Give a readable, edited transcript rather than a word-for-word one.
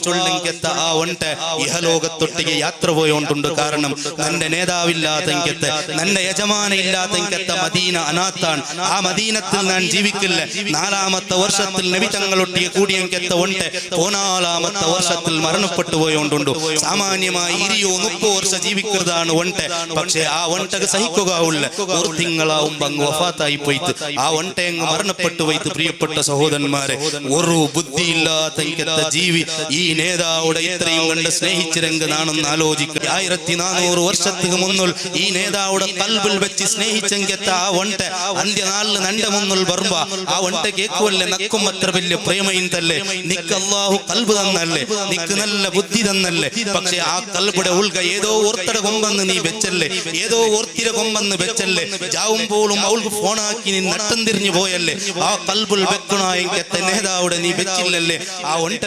ചൊല്ലെങ്കെത്ത ആ ഒണ്ട ഇഹലോകത്തൊട്ടിಗೆ യാത്ര പോയോണ്ടുണ്ട്. കാരണം നന്റെ നേതാവില്ലാത്തെങ്കെത്തെ നന്റെ യജമാന ഇല്ലാത്തെങ്കെത്ത മദീന അനാത്താണ്. ആ മദീനത്തിൽ ഞാൻ ജീവിക്കില്ല. 4ാമത്തെ വർഷത്തിൽ നബി തങ്ങളൊട്ടിയെ കൂടിയെങ്കെത്ത ഒണ്ട 14ാമത്തെ വർഷത്തിൽ മരണപ്പെട്ടു പോയോണ്ടുണ്ട്. സാമാന്യമായി 20-30 വർഷം ജീവിക്കുന്നതാണ് ഒണ്ട. പക്ഷെ ആ ഒണ്ടക്ക് സഹിക്കുകയില്ല. ഒരു തിങ്കളാവുമ്പോ അങ്ങ് വഫാത്തായി പോയിട്ട് ആ ഒണ്ട അങ്ങ് മരണപ്പെട്ടു പോയിട്ട്. പ്രിയപ്പെട്ട സഹോദരന്മാരെ, ഒരു ബുദ്ധിയില്ലാത്ത ജീവി ഈ നേതാവുടെ ഇത്രയും കണ്ട് സ്നേഹിച്ചിരെങ്കാണെന്ന് ആലോചിക്കുക. 1400 വർഷത്തിന് മുന്നിൽ ഈ നേതാവുടെ കൽബിൽ വെച്ച് സ്നേഹിച്ചെങ്കെത്ത ആ ഒണ്ട അന്ത്യനാളിൽ നന്റെ മുന്നിൽ വരുമ്പ ആ ഒണ്ട കേൾക്കുമല്ലേ നക്കും അത്ര വലിയ പ്രേമയിന്തല്ലേ. നിക്ക് അല്ലാഹു കൽബ് തന്നല്ലേ, നിക്ക് നല്ല ബുദ്ധി തന്നല്ലേ. പക്ഷെ ആ കൽബുടെ ഉൾക ഏതോ ഓർത്തടെ കൊമ്പെന്ന് നീ വെച്ചല്ലേ, ഏതോ ഓർത്തിര കൊമ്പെന്ന് വെച്ചല്ലേ. ജാവുമ്പോഴും അവൾക്ക് ഫോണാക്കി നീ നട്ടം തിരിഞ്ഞു പോയല്ലേ. ആ കൽബുൽ വെക്കണ എങ്കെത്ത നേതാവുടെ നീ വെച്ചില്ലല്ലേ. ആ ഒണ്ട